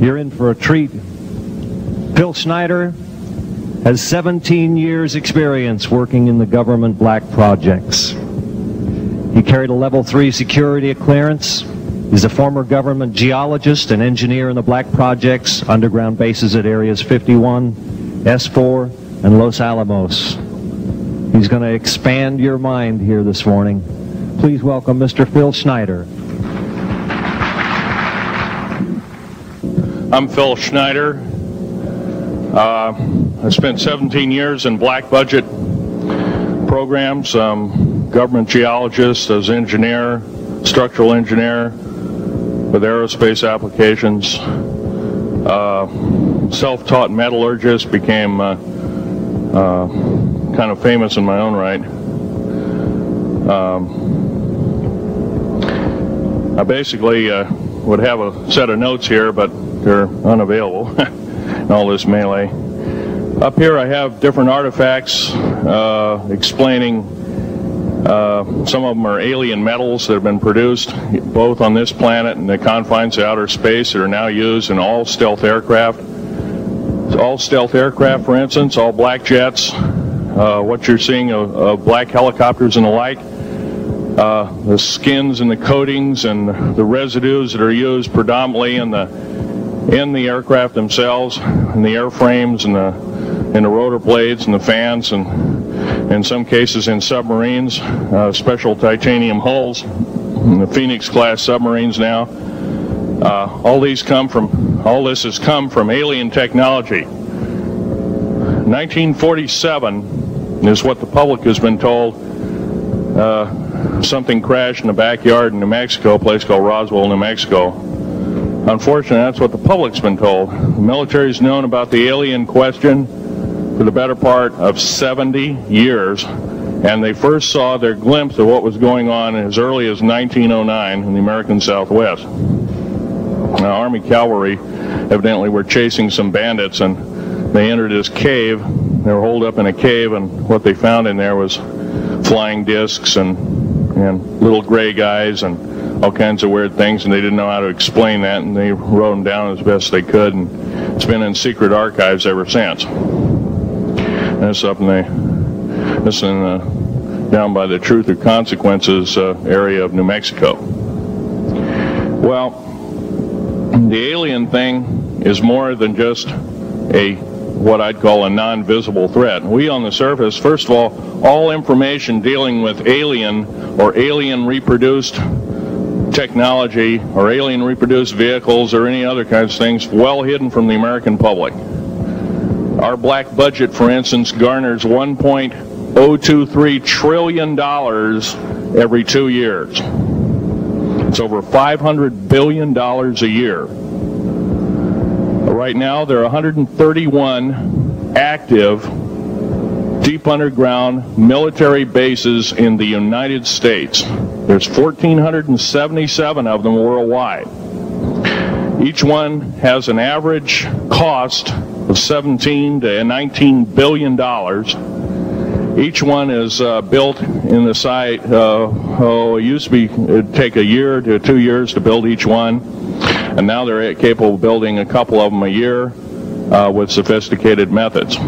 You're in for a treat. Phil Schneider has 17 years experience working in the government black projects. He carried a level 3 security clearance. He's a former government geologist and engineer in the black projects, underground bases at areas 51, S4, and Los Alamos. He's going to expand your mind here this morning. Please welcome Mr. Phil Schneider. I'm Phil Schneider. I spent 17 years in black budget programs, government geologist, as engineer, structural engineer with aerospace applications, self-taught metallurgist, became kind of famous in my own right. I basically would have a set of notes here, but they're unavailable in all this melee. Up here I have different artifacts explaining some of them are alien metals that have been produced both on this planet and the confines of outer space that are now used in all stealth aircraft. All stealth aircraft, for instance, all black jets, what you're seeing of black helicopters and the like, the skins and the coatings and the residues that are used predominantly in the aircraft themselves, in the airframes and the rotor blades and the fans, and in some cases in submarines, special titanium hulls, in the Phoenix class submarines now. All this has come from alien technology. 1947 is what the public has been told. Something crashed in the backyard in New Mexico, a place called Roswell, New Mexico. Unfortunately, that's what the public's been told. The military's known about the alien question for the better part of 70 years, and they first saw their glimpse of what was going on as early as 1909 in the American Southwest. Now, Army cavalry evidently were chasing some bandits, and they entered this cave. They were holed up in a cave, and what they found in there was flying discs and little gray guys and all kinds of weird things, and they didn't know how to explain that, and they wrote them down as best they could, and it's been in secret archives ever since. And it's up down by the Truth or Consequences area of New Mexico. Well, the alien thing is more than just what I'd call a non-visible threat. We on the surface, first of all information dealing with alien or alien reproduced technology or alien reproduced vehicles or any other kinds of things, well hidden from the American public. Our black budget, for instance, garners $1.023 trillion every 2 years. It's over $500 billion a year. Right now, there are 131 active deep underground military bases in the United States. There's 1,477 of them worldwide. Each one has an average cost of $17 to $19 billion. Each one is built in the site. It used to it'd take a year to 2 years to build each one, and now they're capable of building a couple of them a year with sophisticated methods.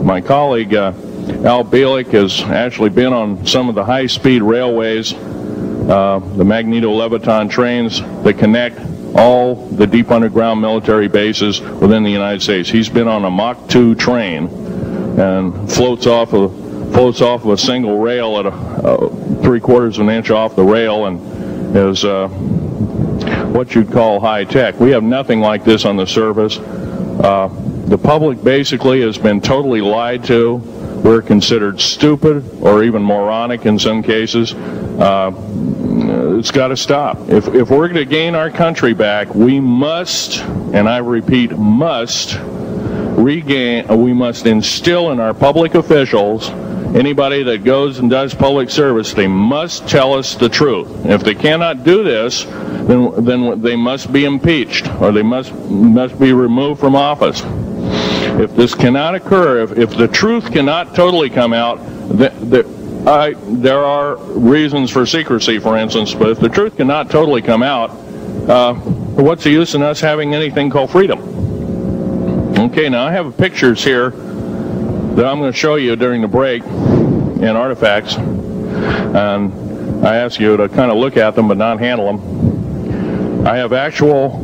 My colleague Al Bielek has actually been on some of the high-speed railways, the magneto-leviton trains that connect all the deep underground military bases within the United States. He's been on a Mach 2 train and floats off of a single rail at 3/4 of an inch off the rail, and is what you'd call high tech. We have nothing like this on the surface. The public basically has been totally lied to. We're considered stupid or even moronic in some cases. It's got to stop. If we're going to gain our country back, we must, and I repeat, must instill in our public officials, anybody that goes and does public service, they must tell us the truth. If they cannot do this, then they must be impeached, or they must be removed from office. If this cannot occur, if the truth cannot totally come out, there are reasons for secrecy, for instance, but if the truth cannot totally come out, what's the use in us having anything called freedom? Okay, now I have pictures here that I'm going to show you during the break in artifacts, and I ask you to kind of look at them but not handle them. I have actual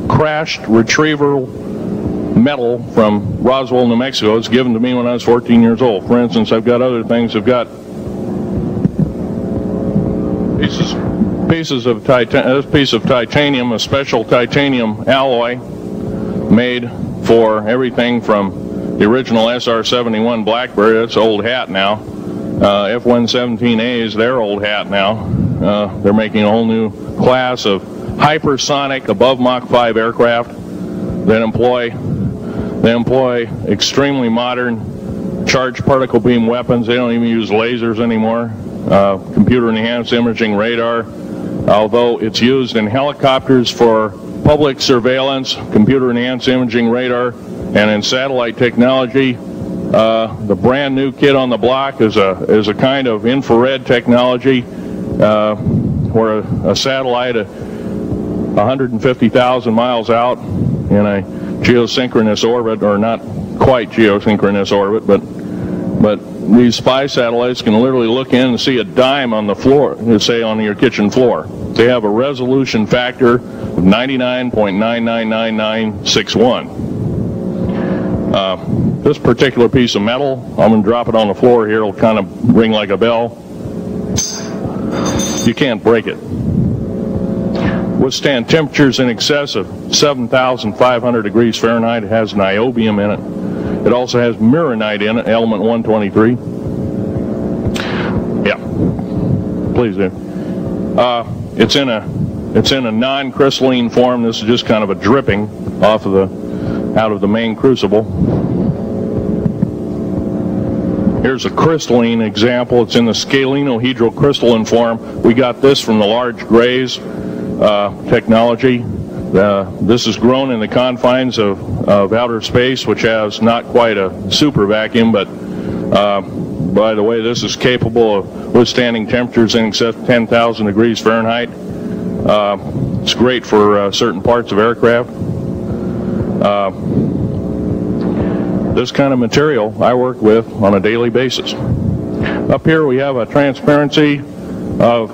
crashed retrieval metal from Roswell, New Mexico. It's given to me when I was 14 years old. For instance, I've got other things. I've got pieces of this piece of titanium, a special titanium alloy made for everything from the original SR-71 Blackberry. That's old hat now. F-117A is their old hat now. They're making a whole new class of hypersonic above Mach 5 aircraft that employ extremely modern charged particle beam weapons. They don't even use lasers anymore. Computer enhanced imaging radar, although it's used in helicopters for public surveillance, computer enhanced imaging radar, and in satellite technology. The brand new kid on the block is a kind of infrared technology where a satellite 150,000 miles out in a geosynchronous orbit, or not quite geosynchronous orbit, but these spy satellites can literally look in and see a dime on the floor, say on your kitchen floor. They have a resolution factor of 99.999961. This particular piece of metal, I'm going to drop it on the floor here. It'll kind of ring like a bell. You can't break it. Withstand temperatures in excess of 7,500 degrees Fahrenheit. It has niobium in it. It also has mironite in it, element 123. Yeah, please do. It's in a non-crystalline form. This is just kind of a dripping out of the main crucible. Here's a crystalline example. It's in the scalenohedral crystalline form. We got this from the large grays technology. This is grown in the confines of outer space, which has not quite a super vacuum, but by the way, this is capable of withstanding temperatures in excess of 10,000 degrees Fahrenheit. It's great for certain parts of aircraft. This kind of material I work with on a daily basis. Up here we have a transparency of